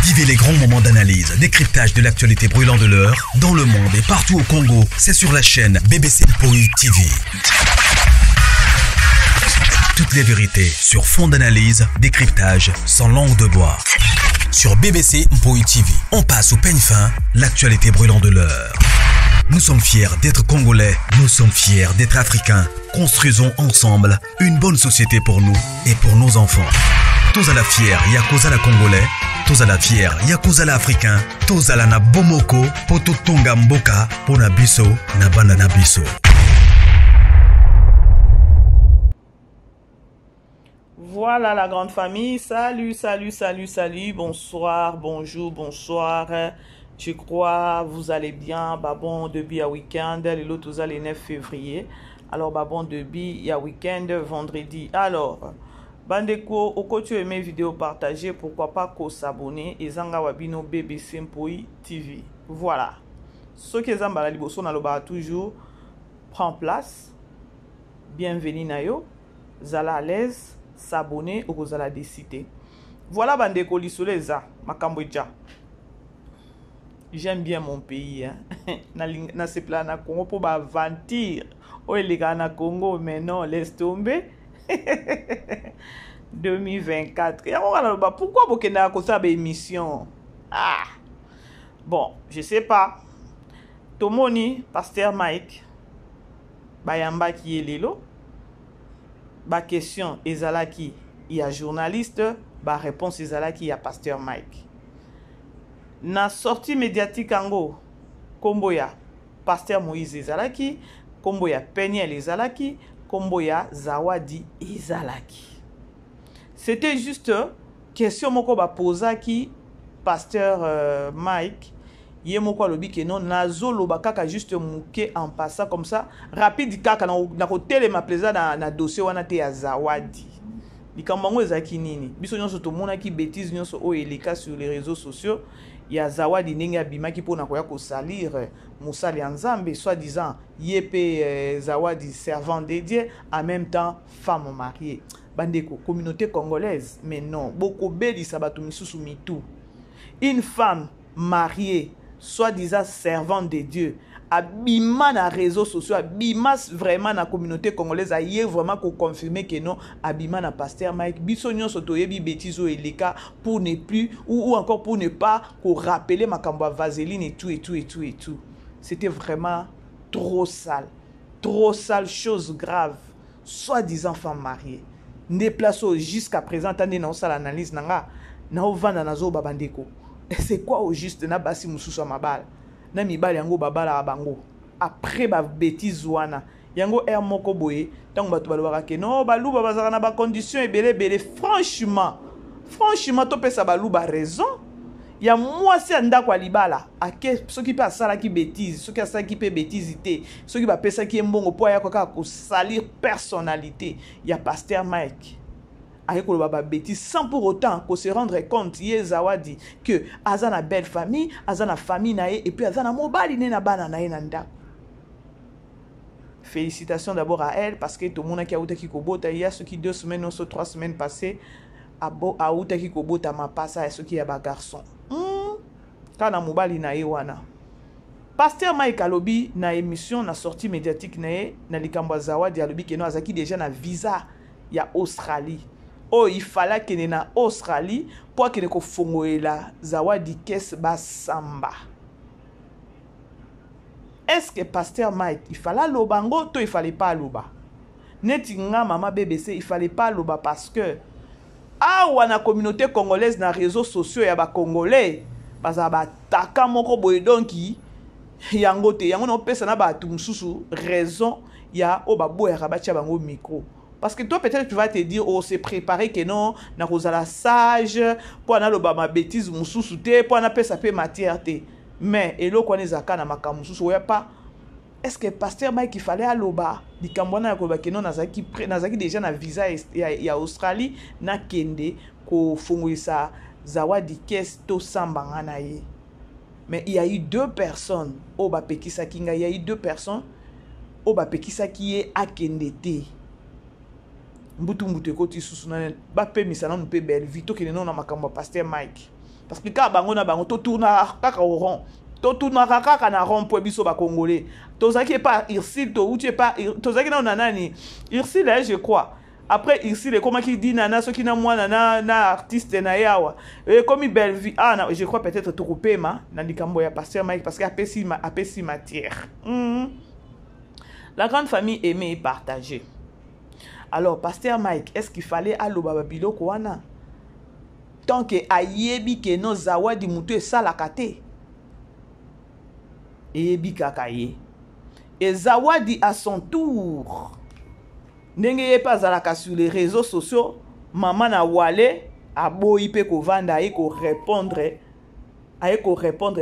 Vivez les grands moments d'analyse, décryptage de l'actualité brûlante de l'heure, dans le monde et partout au Congo. C'est sur la chaîne BBC Mpoi TV. Toutes les vérités sur fond d'analyse, décryptage, sans langue de bois. Sur BBC Mpoi TV, on passe au peigne fin, l'actualité brûlante de l'heure. Nous sommes fiers d'être Congolais, nous sommes fiers d'être Africains. Construisons ensemble une bonne société pour nous et pour nos enfants. Tous à la fière, Yakozala Congolais. Tous à la fière, Yakozala Africain. Tous à la na Bomoko, Poto Tonga Mboka, Pona Biso, Nabana Nabiso. Voilà la grande famille. Salut, salut, salut, salut. Bonsoir, bonjour, bonsoir. Je crois vous allez bien. Babon depuis à week-end. Les lots tous le 9 février. Alors babon depuis à week-end vendredi. Alors bandeko oko tu aimé vidéo partagée, pourquoi pas ko s'abonner et zanga wabino BBC Mpoi TV. Voilà. Ceux qui sont la liboso na loba toujours prend place. Bienvenue na yo. Zala à l'aise. S'abonner ou vous allez décider. Voilà bandeko lisoleza makambweja. J'aime bien mon pays hein. na ce plan na Congo pour ba aventure. Oh les gars na Congo mais non laisse tomber. 2024. Pourquoi vous avez fait cette émission? Ah. Bon, je sais pas. Tomoni, Pasteur Mike, Bayamba qui est lelo. Ba question ezalaki il y a journaliste, ba réponse ezalaki il y a Pasteur Mike. Na sortie médiatique ango kombo ya Pasteur Moïse ezalaki, kombo ya Peniel ezalaki, kombo ya Zawadi ezalaki. C'était juste question moko ba posaki Pasteur Mike. Yé moko lobi ke non nazolo ba kaka juste muke en passant comme ça rapide kaka na ko telema plaisir na dossier wana te ya Zawadi. Likambango ezaki nini? Biso nyonso to mona ki bêtise nyonso o eleka sur les réseaux sociaux. Ya Zawadi ndenge abimaki pona koya ko salir musali nzambe soi-disant yépé Zawadi servant de Dieu en même temps femme mariée. Bandeko communauté congolaise mais non beaucoup beli sabatu misusu mitu. Une femme mariée soi-disant servant de Dieu, abima na réseaux sociaux, abima vraiment na communauté congolaise, aïe vraiment qu'on confirmer que non, abima na Pasteur Mike, bisognon sotoyebi bêtises et les cas pour ne plus, ou encore pour ne pas qu'on rappeler ma camba vaseline et tout et tout et tout et tout. C'était vraiment trop sale, chose grave, soi-disant femme mariée. Déplaçons jusqu'à présent, attendez, non, ça l'analyse, nanga, na ovanda nazo babandeko. C'est quoi au juste na basi mususu mabala na mibali yango babala bango après ba bêtise wana yango er moko boye tango batu balobaka ke non baluba bazaka na ba condition ebele franchement to pesa baluba raison ya mwasi andako libala ake soki pe asala ki bêtise soki asala ki pe bêtise te soki ba pesa ki mbongo po ya koka ko salir personnalité ya Pasteur Mike. Avec le bêtise sans pour autant qu'on se rendre compte hier Zawadi que azana belle famille azana famille nae et puis azana mobile na bana nae nanda. Félicitations d'abord à elle parce que tout le monde qui a outa qui kobota il y a ceux qui 2 semaines ou 3 semaines passées a outa qui kobota ma passa et ceux qui a ba garçon. Kana mobile nae wana. Pasteur Mike alobi na émission na sortie médiatique nae na likambo Zawadi alobi que no azaki déjà na visa ya Australie. Oh, il fallait qu'il y ait en Australie pour qu'il y ait la Zawadi Kes Basamba. Est-ce que Pasteur Mike, il fallait l'obango, toi il fallait pas l'oba? Netinga maman BBC, il fallait pas l'oba parce que ou la communauté congolaise dans les réseaux sociaux, il y a des Congolais. Parce que taka moko boy donki yangote yango no pesa na ba tumsusu raison ya o ba boya rabatia bango micro. Parce que toi, peut-être, tu vas te dire, oh, c'est préparé que non, na la sage, pour na lo ba ma bêtise mususu te, pour na pesa pe matière te. Mais, et lo kone zaka na maka mususu, ouais pas. Est-ce que Pasteur Mike, il fallait à l'oba, di kambwana ko ba que non, nazaki déjà na visa ya Australie, na kende, ko fungwisa Zawadi Kes to sambanga na ye. Mais il y a eu 2 personnes, oh, ba pekisa kinga, il y a eu 2 personnes, oh, ba pekisa qui est à kende te. Mbutu koti susuna ba pe misana no pe belle vito ke non na makambo Pasteur Mike parce que ka bango na bango to tourna kaka au rond to tourna kaka na rond pour biso ba congolais tozaki pas Ursule to ou tu pas tozaki na nani Ursule je crois. Après Ursule comment qui dit nana ce qui na moi na artiste na yawa et comme belle vie je crois peut-être to kopema na likambo ya Pasteur Mike parce que apesi matière. La grande famille aimait et partager. Alors Pasteur Mike, est-ce qu'il fallait aloba biloko wana tant que ayebi ke no zawadi mutu esalaka te eyebi kaka ye et zawadi à son tour ndenge ye pas azalaka sur les réseaux sociaux maman na wale aboyi pe kovanda aye ko répondre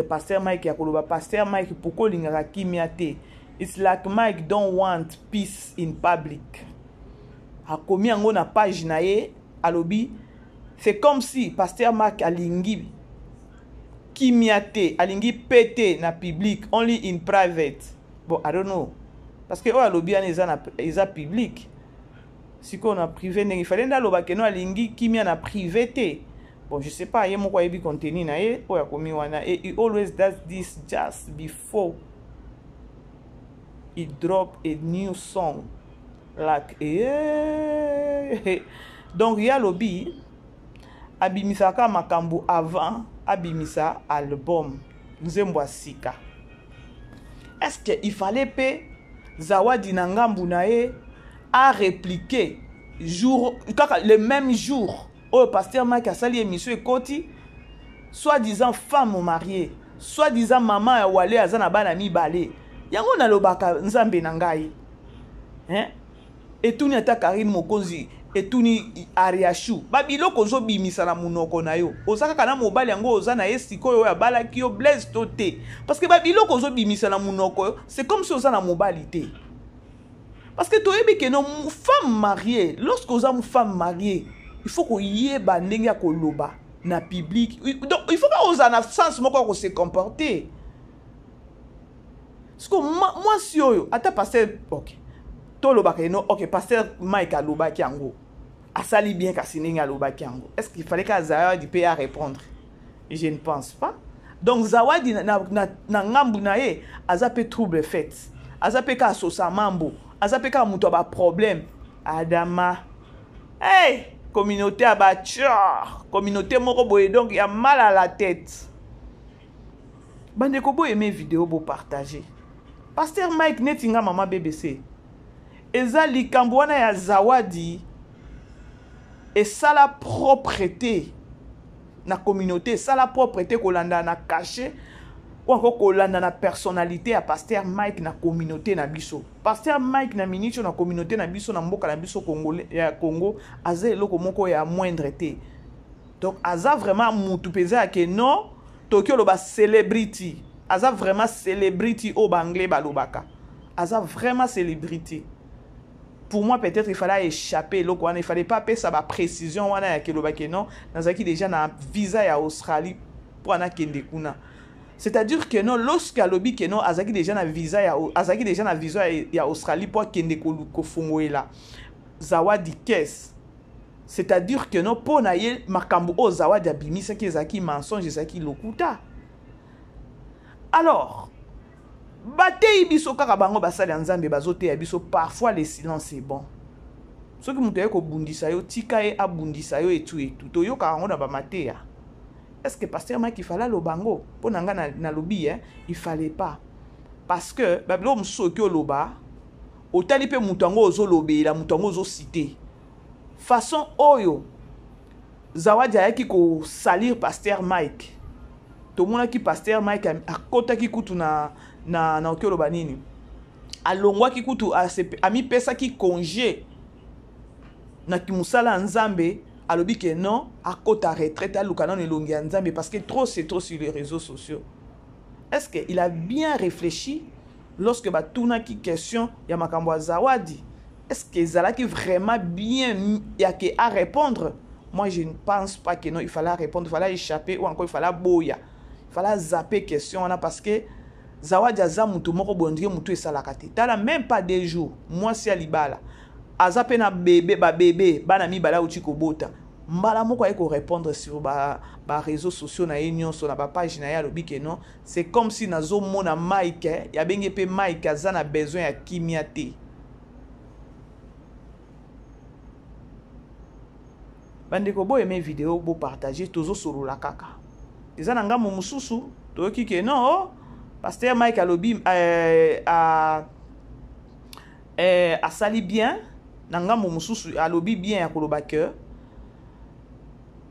Pasteur Mike ya koloba Pasteur Mike pourquoi lingaka kimia te. It's like Mike don't want peace in public. Akomi yango na page na ye alobi c'est comme si Pasteur Mike alingi kimiate alingi pété na public only in private. Bon, I don't know. Parce que alobi an eza public. Si qu'on a privé il fallait ndaloba ke no alingi kimia na privé te. Bon, je sais pas ye moko yebi contenu na ye o yakomi wana et he always does this just before he drop a new song. Like, donc ya lobi abimisaka makambo avant abimisa album nzembo sika. Est-ce que il fallait pe zawadi na ngambu na ye a répliquer jour le même jour au Pasteur Mike asali émission ekoti soi-disant femme mariée soi-disant maman ya wale azana bana mibale yango na lobaka nzambe na ngai hein etuni ata Karine Mokonzi etuni Ariashu babiloko zo bimisa na munoko na yo ozaka kana mobali yango ozana ye sikoyo ya balaki yo Blaise tote parce que babiloko zo bimisa na munoko c'est comme si ozana mobali te parce que toyebi que non femme mariée lorsque ozana femme mariée il faut ko yeba ndenge ya koloba na public donc il faut que ozana sens moko ko se comporter parce que moi si yo ata Pasteur OK ok, Pasteur Mike aloba kiango. Asali bien kasininga aloba kiango. Est-ce qu'il fallait que Zawadi paye à répondre? Je ne pense pas. Donc Zawadi na ngambu na ye, azape trouble fait. Azape ka sosa mambo. Azape ka muto ba problème. Adama. Hey, communauté abatchor. Communauté moko boye donc y a mal à la tête. Bande ko bo aimer vidéo bo partager. Pasteur Mike netinga mama BBC. Eza likambo wana ya zawadi et ça la propreté na communauté ça la propreté kolanda na caché ou encore kolanda na personnalité ya Pasteur Mike na communauté na biso Pasteur Mike na minicho na communauté na biso na mboka na biso congolais ya Congo aza eloko moko ya moindre te donc aza vraiment mutu peza ke non Tokyo loba celebrity aza vraiment celebrity au banglais balobaka aza vraiment celebrity. Pour moi, peut-être il fallait échapper. Il ne fallait pas payer sa précision. Non, déjà na visa ya Australie pour ana kende kuna. C'est-à-dire que non, lorsque lobby que non, azaki déjà na visa ya Australie pour kende ko fungoela. Zawadi caisse. C'est-à-dire que non, pour naye makambo o zawadi abimisa ki ezaki mensonge ezaki lokuta. Alors Batei biso kaka bango basali nzambe bazote ya biso parfois le silence est bon. Ce que muto yeko bundisa yo tika e abundisa yo etu to yoka ngo na ba matea. Est-ce que Pasteur Mike il fallait lo bango pour nanga na lobby hein il fallait pas parce que babilo msoki oloba otali pe muto ngo ozo lobela muto ngo ozo citer façon oyo zawadi yaki ko salir Pasteur Mike to mona ki Pasteur Mike akota ki kutu na okolo banini alongwa ki kutu ami pesa ki congé na kimusala nzambe alobi ke non akota retraite alukana ne longi nzambe parce que trop c'est trop sur les réseaux sociaux. Est-ce que il a bien réfléchi lorsque batuna ki question ya makambo zawadi? Est-ce que zalaki vraiment bien ya ke à répondre? Moi je ne pense pas que non il fallait répondre, il fallait échapper ou encore il fallait boya. Il fallait zapper question là parce que zawadi aza mutu moko bondrie mutu esalaka te tala même pas des jours moi si alibala aza pe na bébé bana mibala uti kobota mbala moko ayeko répondre sur ba réseaux sociaux na ye nyonso na ba page na ye alobi ke non c'est comme si nazomona Mike ya benge pe Mike aza na besoin ya kimia te. Bandeko bo aimé vidéo bo partager tozo solo la kaka eza na ngambo mususu toyoki ke non oh, pasteur Mike alobi asali bien na ngambo mususu alobi bien ya koloba ke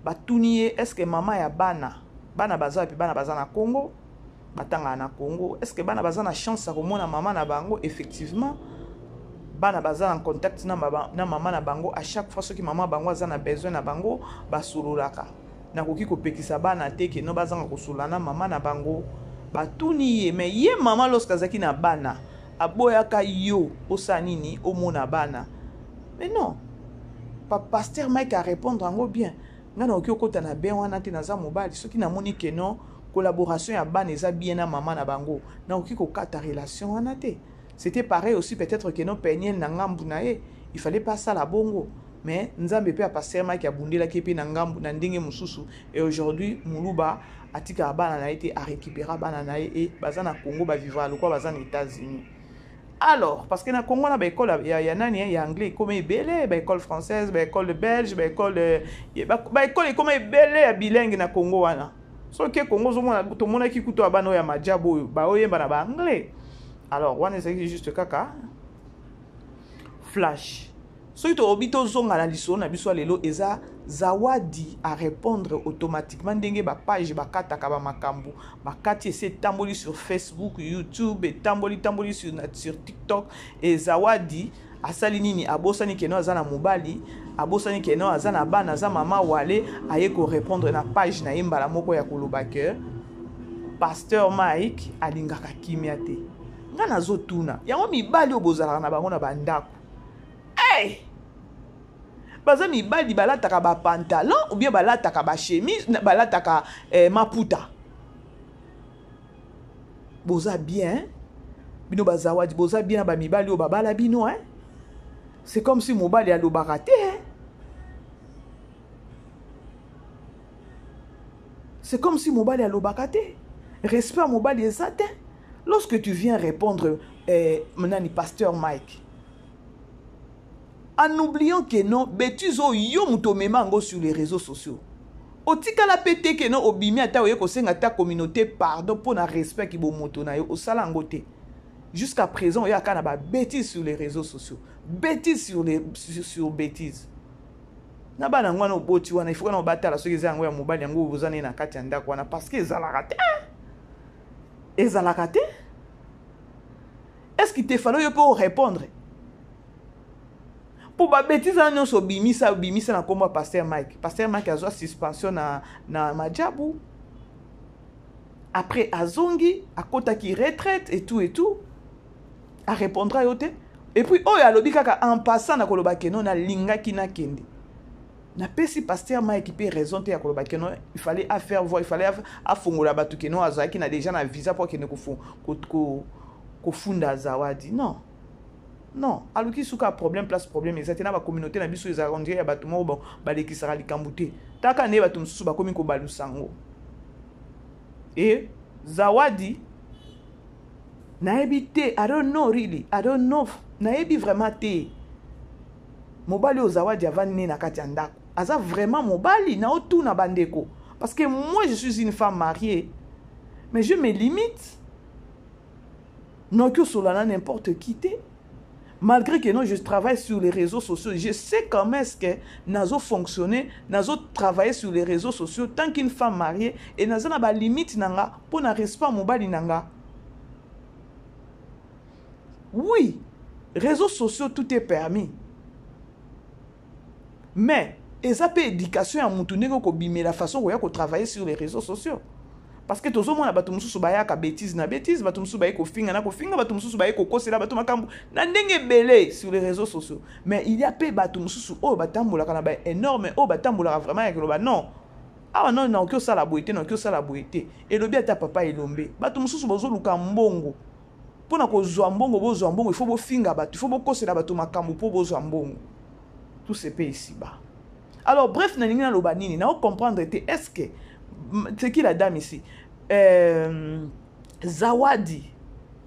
batuni ye est-ce que mama ya bana baza pe bana baza na Congo batanga na Congo est-ce que bana baza na chance ya komona mama na bango effectivement bana baza en contact na mama na bango à chaque fois soki mama bango aza na besoin na bango basololaka nakoki kopekisa bana te ke no bazanga kosola na mama na bango batuni ye mais ye mama lorsque azaki na bana aboyaka yo osa nini omona bana mais non pasteur Mike a répondre ango bien nga na oki okota na ben wana te naza mobali soki namoni ke non collaboration ya bana eza bien na mama na bango na oki kokata relation wana te. C'était pareil aussi peut-être que non peniel na ngambu na ye il fallait pas ça la bongo mais nzambe pe a passer Mike ya bundela ke pe na ngambu na ndenge mususu et aujourd'hui muluba atika bana na été a récupérer bana na ye et baza na Congo ba vivre lokwa baza na États-Unis. Alors parce que na Congo na ba école ya nani ya anglais comme ebele ba école française ba école belge ba école ba école comme ebele ya bilingue na Congo wana so ke Congo zo mona to mona ki kuto bana ya majabo ba oyemba na ba anglais. Alors wana c'est juste kaka flash so ito obito zonga na liso na biso lelo eza zawadi à répondre automatiquement ndenge ba page ba kata ka ba makambu ba kati ese tamboli sur Facebook, YouTube et tamboli sur TikTok et zawadi asali nini abosani keno azana mobali abosani keno azana bana za mama wale aye ko répondre na page na imbala moko ya koloba ke pasteur Mike alingaka kimia te nga nazotuna yango mibali obozalaka na bango na bandako hey! Baza mibali balataka ba pantalon ou bien balataka ba chemise balataka maputa boza bien bino bazawadi boza bien ba mibali o babala bino hein c'est comme si mobali alobaka te hein? C'est comme si mobali alobaka te respect à mobali ezate. Lorsque tu viens répondre, maintenant, pasteur Mike, en oubliant que non, bêtise yo mutomemango sur les réseaux sociaux. Otika la pété que non, obimi ata oye ko senga ta communauté pardon pour na respect ki bo moto na yo osala ngote. Jusqu'à présent, il y a kana ba bêtise sur les réseaux sociaux. Bêtise sur bêtise. Na bana ngwana oboti wana il faut na batala soki za ngwa mobali yango bozana na kati ya ndako wana parce que ezalaka te. Ezalaka te? Est-ce qu'il te fallait pour répondre? Pour ba bêtise na nyonso bimisa na komba pasteur Mike. Pasteur Mike a suspension na majabu. Après azongi akota ki retraite et tout. A répondra yote. Et puis oh ya lobi kaka en passant na koloba keno na linga kina kende. Na pesi pasteur Mike peut raison te ya koloba keno il fallait faire voir il fallait afongola batu keno azaki na déjà na visa pour keno ko funda zawadi non aluki suka problème place problème exactement ba communauté na biso ezarondie ya batu mo bon balekisaka likambuté taka ne batu mususu bakomi ko balusango et zawadi naebi te I don't know naebi vraiment te mobali o zawadi avani na kati ya ndako aza vraiment mobali na otu na bandeko parce que moi je suis une femme mariée mais je me limite non que solana n'importe qui te malgré que non je travaille sur les réseaux sociaux je sais comment est-ce que nazo fonctionner nazo travailler sur les réseaux sociaux tant qu'une femme mariée et nazo na ba limite nanga pour na respect mobali nanga oui réseaux sociaux tout est permis mais eza pe éducation ya mutu ndenge ko bimela la façon ko ya ko travailler sur les réseaux sociaux parce que tozo mona batu mususu baya ka bêtise batu mususu baye ko finga batu mususu baye ko kosela batu makambu na ndenge belé sur les réseaux sociaux mais il y a pe batu mususu o batambola kana ba énorme o batambola vraiment ya ko ba non ah non non que ça la boité et le bien ta papa elombe batu mususu bozo luka mbongo pona ko zo mbongo bozo mbongo il faut bo finga batu il faut bo kosela batu makambu po bozo mbongo tout se paye ici bas. Alors, bref, na ningina lobanini, na comprendre est-ce que c'est qui la dame ici? Zawadi,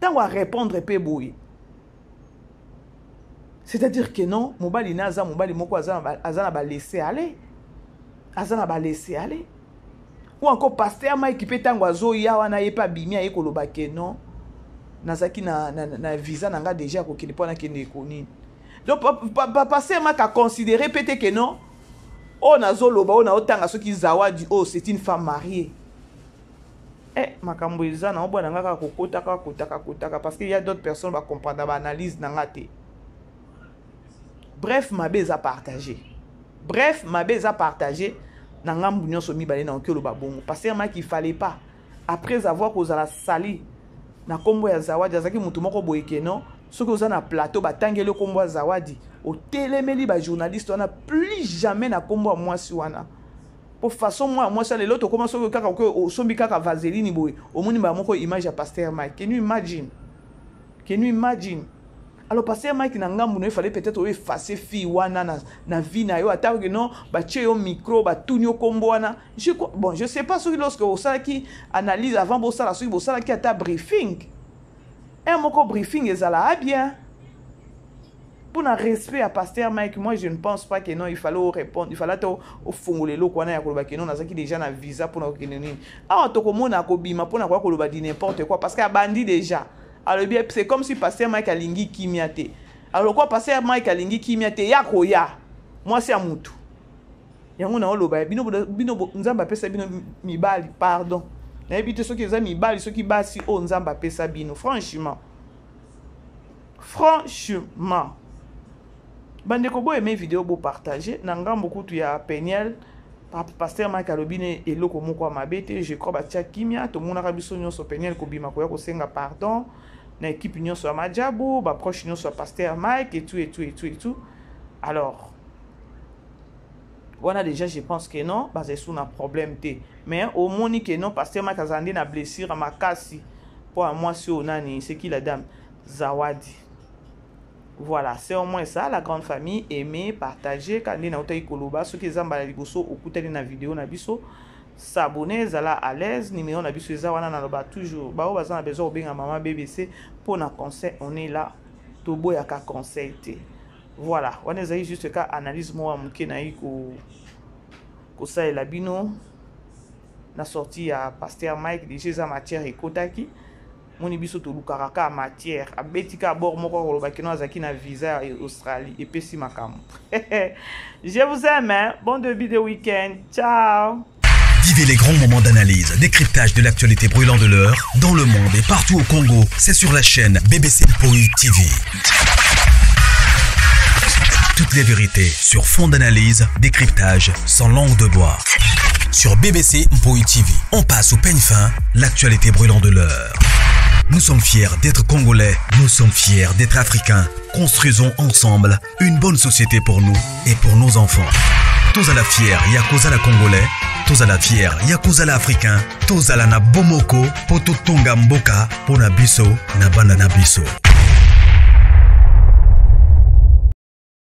tant va répondre pe boui. C'est-à-dire que non, mobali naza, mobali moko azana ba laisser aller. Azana ba laisser aller. Ou encore pasteur Mike qui peut tango azo ya wana yepa bimi a yeko lobake non. Nazaki na visa nanga déjà ko kini pona kende koni. Donc pasteur Mike a considéré peut-être que non. Oh nazo loba o na otanga soki Zawadi oh c'est une femme mariée. Makambo eza na obona ngaka kokota parce qu'il y a d'autres personnes va comprendre ba analyse nanga te. Bref, ma base à partager. Bref, ma base à partager. Nangam bunyo so mi balé na okelo babongo. Parce que qu'il fallait pas après avoir causé la sali na kombo ya Zawadi azaki mutu moko boyeke non. Ce que vous avez na plateau ba tangelo kombo ya Zawadi. Au télémeli ba journaliste on a plus jamais na kombo moi si wana. Pour façon moi ça les l'autre comment so kaka ko sombi kaka vaseline boy. Au moni ba moko image ya pasteur Mike. Can you imagine? Can you imagine? Alors pasteur Mike na ngambu il fallait peut-être effacer fille wana na vie na yo attendre que non ba tie yo micro ba tunyo kombo wana. Bon, je sais pas si lorsque vous ça qui analyse avant bo ça la so bo ça qui ata briefing. Un moko briefing ezala bien. Pour un respect à pasteur Mike, moi je ne pense pas que non il fallait répondre, il fallait au fongoler lo kwana ya koloba que non nazaki déjà na visa pour na keneni. Ah to komona ko bima pour na kwa koloba di n'importe quoi parce que a bandi déjà. Alors bien c'est comme si pasteur Mike alingi kimiate. Alors quoi pasteur Mike alingi kimiate ya koya. Moi c'est amutu. Yango na oloba bino nzamba pesa bino mibali pardon. Na ebite soki eza mibali soki basi o nzamba pesa bino franchement. Franchement. Bandeko bo aimer vidéo bo partager na ngambo kutu ya Peniel pasteur Mike alobine eloko moko mabete je crois ba tia kimia to mona ka biso nyonso Peniel ko bima ko ya ko senga pardon na équipe nyonso ya Majabu ba proche nyonso ya pasteur Mike et tout. Alors voilà déjà je pense que non basé sur un problème té mais au moni que non pasteur Mike azandi na blessure makasi pour moi si onani c'est qui la dame Zawadi. Voilà, c'est au moins ça, la grande famille, aimer, partager, quand on a koloba, ceux qui zamba la ligoso, ou écouter la vidéo, na biso, s'abonner, zala à l'aise, numéro na biso, zawana na loba toujours, bah, on a besoin de maman BBC, pour un conseil, on est là, tout beau y'a qu'à conseil, voilà, on est juste qu'à analyse moi, mouké na ko ça et la bino, na sorti à pasteur Mike, déjà matière et kotaki, mon ibiso to lukaraka matière abetika bord moko koloba kino azaki na visa Australie et pesi makam. Je vous aime, hein? Bon début de week-end. Ciao. Vivez les grands moments d'analyse, décryptage de l'actualité brûlante de l'heure dans le monde et partout au Congo. C'est sur la chaîne BBC Mpoï TV. Toutes les vérités sur fond d'analyse, décryptage sans langue de bois. Sur BBC Mpoï TV, on passe au peigne fin l'actualité brûlante de l'heure. Nous sommes fiers d'être Congolais, nous sommes fiers d'être Africains. Construisons ensemble une bonne société pour nous et pour nos enfants. Tous à la fière, Yakoza la Congolais. Tous à la fière, Yakoza la Africain. Tous à la na Bomoko, Poto Tonga Mboka, Pona Biso, na Banda na Biso.